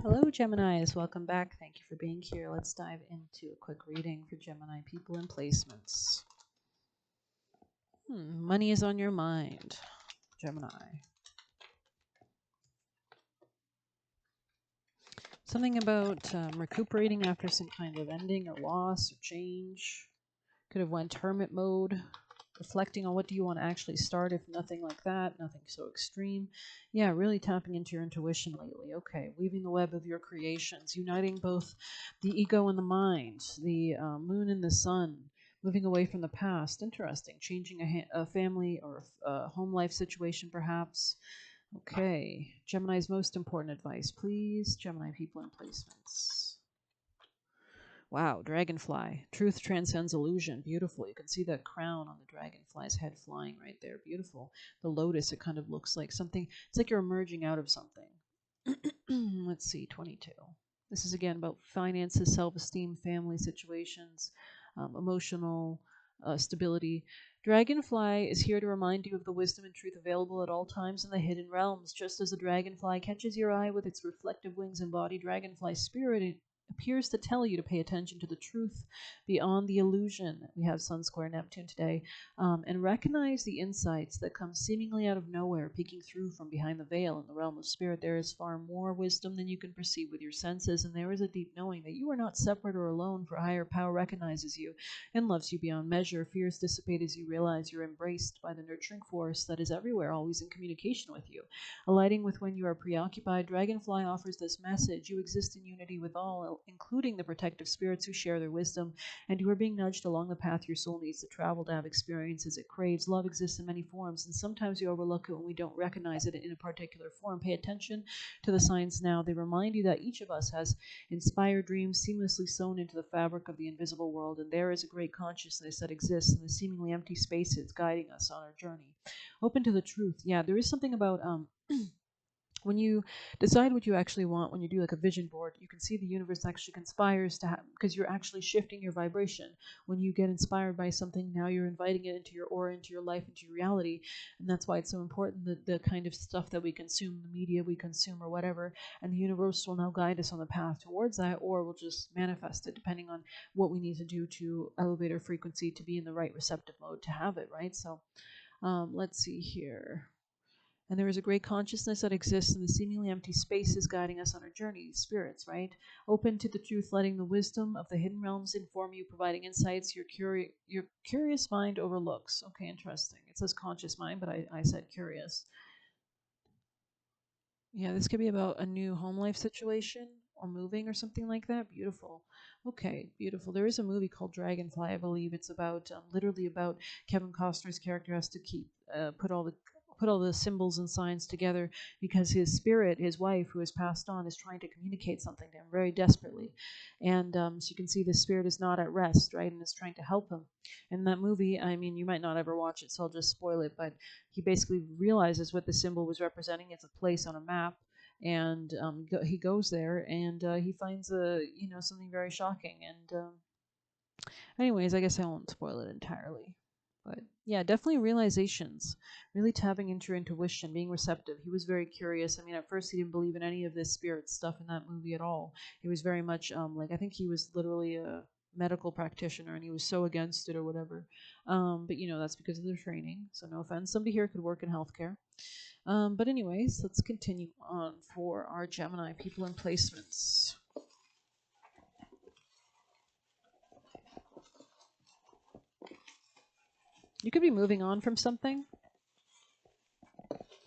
Hello, Geminis. Welcome back. Thank you for being here. Let's dive into a quick reading for Gemini people and placements. Money is on your mind, Gemini. Something about recuperating after some kind of ending or loss or change. Could have went hermit mode, reflecting on what do you want to actually start, if nothing like that, nothing so extreme. Yeah, really tapping into your intuition lately. Okay, weaving the web of your creations, uniting both the ego and the mind, the moon and the sun, moving away from the past. Interesting. Changing a family or a home life situation, perhaps. Okay, Gemini's most important advice, please. Gemini people and placements. Wow, dragonfly. Truth transcends illusion. Beautiful. You can see that crown on the dragonfly's head flying right there. Beautiful. The lotus, it kind of looks like something. It's like you're emerging out of something. Let's see, 22. This is again about finances, self esteem, family situations, emotional stability. Dragonfly is here to remind you of the wisdom and truth available at all times in the hidden realms. Just as the dragonfly catches your eye with its reflective wings and body, dragonfly spirit appears to tell you to pay attention to the truth beyond the illusion. We have Sun square Neptune today, and recognize the insights that come seemingly out of nowhere, peeking through from behind the veil. In the realm of spirit, there is far more wisdom than you can perceive with your senses, and there is a deep knowing that you are not separate or alone, for higher power recognizes you and loves you beyond measure. Fears dissipate as you realize you're embraced by the nurturing force that is everywhere, always in communication with you. Alighting with when you are preoccupied, Dragonfly offers this message: you exist in unity with all, including the protective spirits who share their wisdom, and you are being nudged along the path your soul needs to travel, to have experiences it craves. Love exists in many forms, and sometimes we overlook it when we don't recognize it in a particular form. Pay attention to the signs now. They remind you that each of us has inspired dreams seamlessly sewn into the fabric of the invisible world, and there is a great consciousness that exists in the seemingly empty spaces guiding us on our journey. Open to the truth. Yeah, there is something about when you decide what you actually want, when you do like a vision board, you can see the universe actually conspires to have, because you're actually shifting your vibration. When you get inspired by something, now you're inviting it into your aura, into your life, into your reality. And that's why it's so important that the kind of stuff that we consume, the media we consume or whatever, and the universe will now guide us on the path towards that, or will just manifest it depending on what we need to do to elevate our frequency to be in the right receptive mode to have it, right? So let's see here. And there is a great consciousness that exists in the seemingly empty spaces guiding us on our journey, spirits, right? Open to the truth, letting the wisdom of the hidden realms inform you, providing insights your curious mind overlooks. Okay, interesting. It says conscious mind, but I said curious. Yeah, this could be about a new home life situation or moving or something like that. Beautiful. Okay, beautiful. There is a movie called Dragonfly, I believe. It's about literally about Kevin Costner's character has to keep put all the symbols and signs together because his spirit, his wife who has passed on, is trying to communicate something to him very desperately. And so you can see the spirit is not at rest, right, and is trying to help him. In that movie, I mean, you might not ever watch it, so I'll just spoil it, but he basically realizes what the symbol was representing. It's a place on a map, and he goes there and he finds something very shocking. And anyways, I guess I won't spoil it entirely. But yeah, definitely realizations, really tapping into your intuition, being receptive. He was very curious. I mean, at first he didn't believe in any of this spirit stuff in that movie at all. He was very much like, I think he was literally a medical practitioner and he was so against it or whatever. But that's because of their training. So no offense. Somebody here could work in healthcare. But anyways, let's continue on for our Gemini people and placements. You could be moving on from something.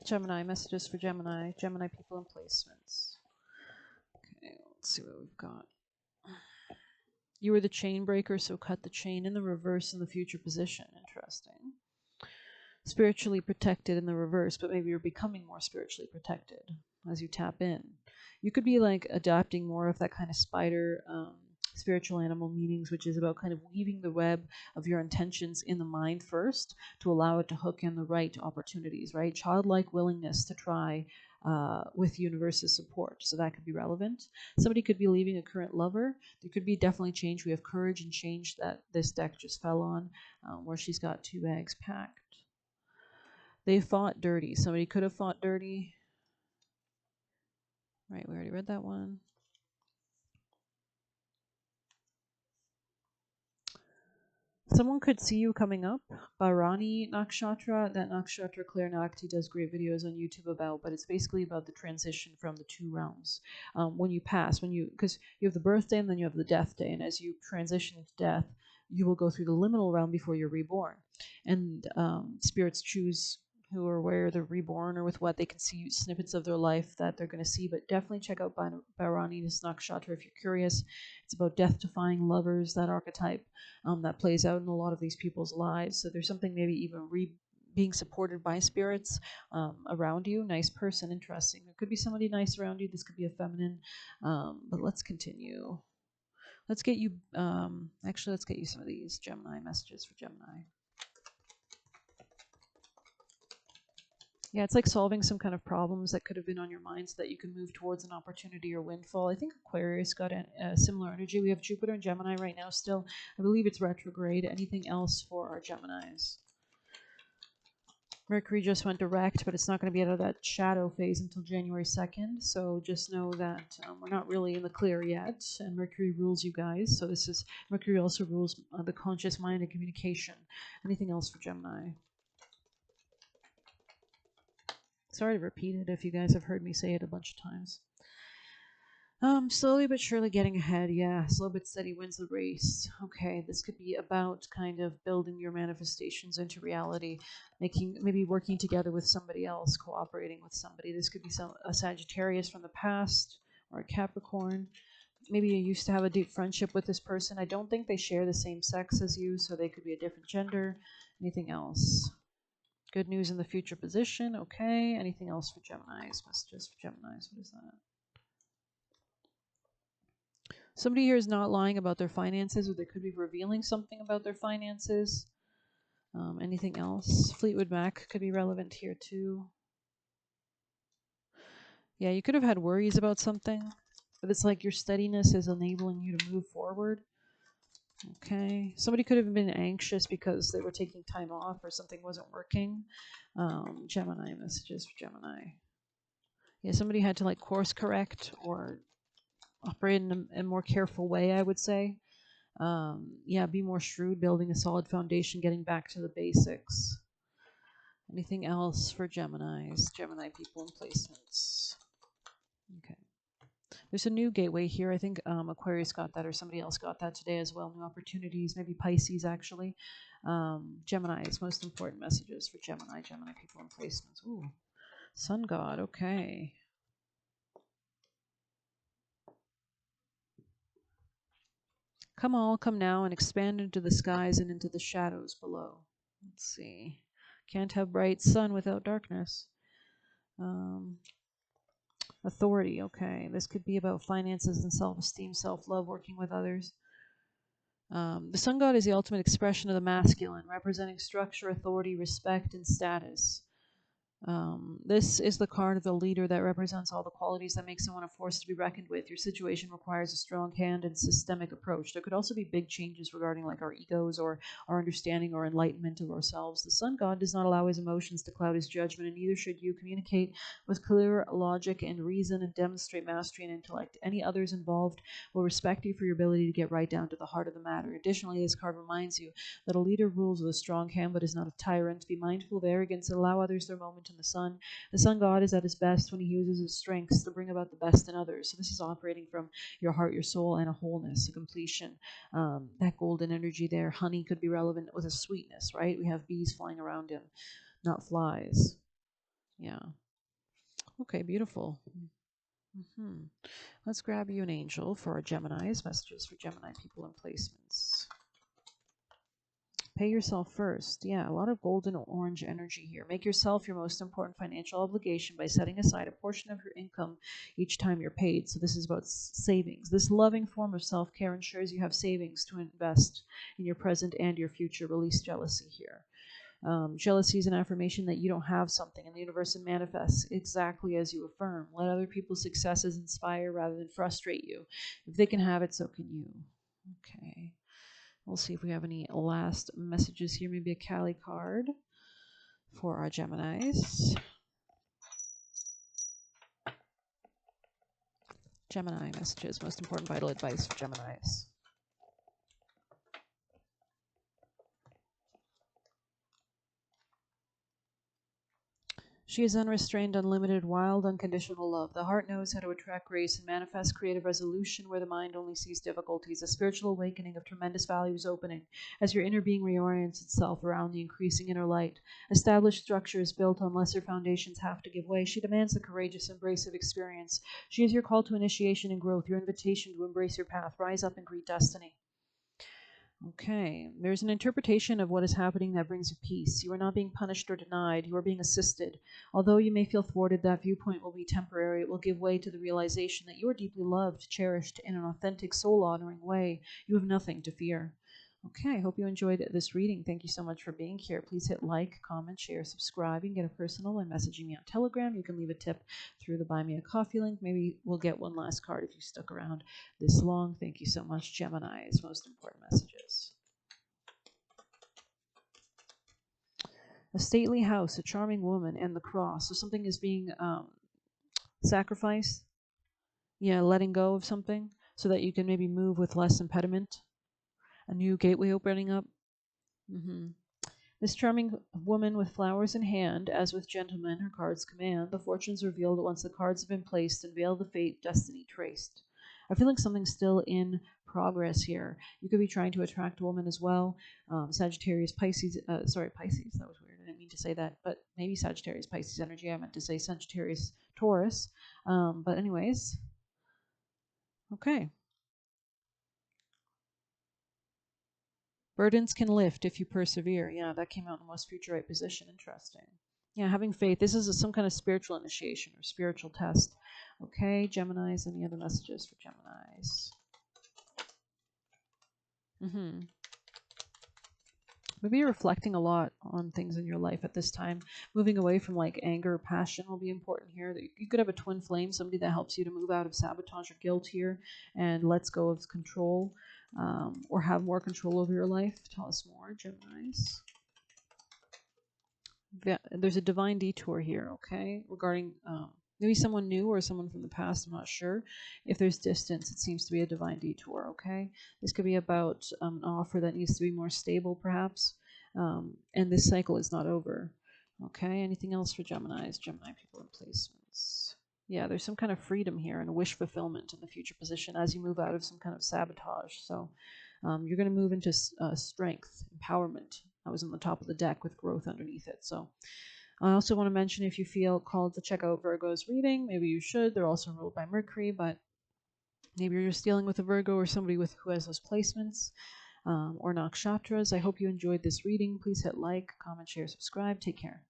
Gemini, messages for Gemini, Gemini people and placements. Okay, let's see what we've got. You were the chain breaker, so cut the chain in the reverse in the future position. Interesting. Spiritually protected in the reverse, but maybe you're becoming more spiritually protected as you tap in. You could be like adopting more of that kind of spider spiritual animal meanings, which is about kind of weaving the web of your intentions in the mind first to allow it to hook in the right opportunities, right? Childlike willingness to try with universe's support. So that could be relevant. Somebody could be leaving a current lover. There could be definitely change. We have courage and change that this deck just fell on, where she's got 2 bags packed. They fought dirty. Somebody could have fought dirty. Right, we already read that one. Someone could see you coming up. Bharani Nakshatra. That Nakshatra Claire Nakti does great videos on YouTube about, but it's basically about the transition from the two realms. When you pass, because you have the birthday and then you have the death day, and as you transition into death, you will go through the liminal realm before you're reborn. And spirits choose who or where they're reborn or with what. They can see snippets of their life that they're going to see, but definitely check out Bharani Nakshatra if you're curious. It's about death-defying lovers, that archetype that plays out in a lot of these people's lives. So there's something maybe even being supported by spirits around you. Nice person, interesting. There could be somebody nice around you. This could be a feminine. But let's continue. Let's get you, actually, let's get you some of these Gemini messages for Gemini. Yeah, it's like solving some kind of problems that could have been on your mind so that you can move towards an opportunity or windfall. I think Aquarius got a similar energy. We have Jupiter and Gemini right now still. I believe it's retrograde. Anything else for our Geminis? Mercury just went direct, but it's not going to be out of that shadow phase until January 2nd. So just know that we're not really in the clear yet, and Mercury rules you guys. So this is Mercury also rules the conscious mind and communication. Anything else for Gemini? Sorry to repeat it if you guys have heard me say it a bunch of times. Slowly but surely getting ahead. Yeah, slow but steady wins the race. Okay, this could be about kind of building your manifestations into reality, maybe working together with somebody else, cooperating with somebody. This could be a Sagittarius from the past or a Capricorn. Maybe you used to have a deep friendship with this person. I don't think they share the same sex as you, so they could be a different gender. Anything else? Good news in the future position. Okay. Anything else for Geminis? Messages for Geminis. What is that? Somebody here is not lying about their finances, or they could be revealing something about their finances. Anything else? Fleetwood Mac could be relevant here too. Yeah, you could have had worries about something, but it's like your steadiness is enabling you to move forward. Okay. Somebody could have been anxious because they were taking time off or something wasn't working. Gemini messages for Gemini. Yeah, somebody had to like course correct or operate in a more careful way, I would say. Yeah, be more shrewd, building a solid foundation, getting back to the basics. Anything else for Geminis? Gemini people and placements. Okay. There's a new gateway here. I think Aquarius got that or somebody else got that today as well. New opportunities, maybe Pisces actually. Gemini's most important messages for Gemini people and placements. Ooh, Sun God, okay. Come all, come now, and expand into the skies and into the shadows below. Let's see. Can't have bright sun without darkness. Authority, okay. This could be about finances and self-esteem, self-love, working with others. The sun god is the ultimate expression of the masculine, representing structure, authority, respect, and status. This is the card of the leader that represents all the qualities that make someone a force to be reckoned with. Your situation requires a strong hand and systemic approach. There could also be big changes regarding like our egos or our understanding or enlightenment of ourselves. The sun god does not allow his emotions to cloud his judgment, and neither should you. Communicate with clear logic and reason and demonstrate mastery and intellect. Any others involved will respect you for your ability to get right down to the heart of the matter. Additionally, this card reminds you that a leader rules with a strong hand but is not a tyrant. Be mindful of arrogance and allow others their moment in the sun. The sun god is at his best when he uses his strengths to bring about the best in others. So this is operating from your heart, your soul, and a wholeness, a completion. That golden energy there. Honey could be relevant with a sweetness, right? We have bees flying around him, not flies. Yeah. Okay, beautiful. Let's grab you an angel for our Geminis. Messages for Gemini people and placements. Pay yourself first. Yeah, a lot of golden orange energy here. Make yourself your most important financial obligation by setting aside a portion of your income each time you're paid. So this is about savings. This loving form of self-care ensures you have savings to invest in your present and your future. Release jealousy here. Jealousy is an affirmation that you don't have something, and the universe manifests exactly as you affirm. Let other people's successes inspire rather than frustrate you. If they can have it, so can you. Okay. We'll see if we have any last messages here. Maybe a Kali card for our Geminis. Gemini messages, most important vital advice for Geminis. She is unrestrained, unlimited, wild, unconditional love. The heart knows how to attract grace and manifest creative resolution where the mind only sees difficulties. A spiritual awakening of tremendous value is opening as your inner being reorients itself around the increasing inner light. Established structures built on lesser foundations have to give way. She demands the courageous embrace of experience. She is your call to initiation and growth, your invitation to embrace your path. Rise up and greet destiny. Okay, there's an interpretation of what is happening that brings you peace. You are not being punished or denied, you are being assisted. Although you may feel thwarted, that viewpoint will be temporary. It will give way to the realization that you are deeply loved, cherished in an authentic, soul-honoring way. You have nothing to fear. Okay, I hope you enjoyed this reading. Thank you so much for being here. Please hit like, comment, share, subscribe. You can get a personal by messaging me on Telegram. You can leave a tip through the Buy Me a Coffee link. Maybe we'll get one last card if you stuck around this long. Thank you so much, Gemini's most important messages. A stately house, a charming woman, and the cross. So something is being sacrificed. Yeah, letting go of something so that you can maybe move with less impediment. A new gateway opening up. This charming woman with flowers in hand, as with gentlemen her cards command, the fortunes revealed once the cards have been placed and veil the fate, destiny traced. I feel like something's still in progress here. You could be trying to attract a woman as well. Sagittarius, Pisces, Pisces, that was weird. I didn't mean to say that, but maybe Sagittarius, Pisces energy. I meant to say Sagittarius, Taurus. But anyways, okay. Burdens can lift if you persevere. Yeah, that came out in the most future right position. Interesting. Yeah, having faith. This is some kind of spiritual initiation or spiritual test. Okay, Geminis. Any other messages for Geminis? Maybe you're reflecting a lot on things in your life at this time. Moving away from like anger or passion will be important here. You could have a twin flame, somebody that helps you to move out of sabotage or guilt here and lets go of control, or have more control over your life. Tell us more, Geminis. There's a divine detour here, okay, regarding maybe someone new or someone from the past. I'm not sure. If there's distance, it seems to be a divine detour, okay? This could be about an offer that needs to be more stable, perhaps, and this cycle is not over, okay? Anything else for Geminis? Gemini people in placements. Yeah, there's some kind of freedom here and wish fulfillment in the future position as you move out of some kind of sabotage. So you're going to move into strength, empowerment. I was on the top of the deck with growth underneath it. So I also want to mention, if you feel called to check out Virgo's reading, maybe you should. They're also ruled by Mercury, but maybe you're just dealing with a Virgo or somebody who has those placements, or nakshatras. I hope you enjoyed this reading. Please hit like, comment, share, subscribe. Take care.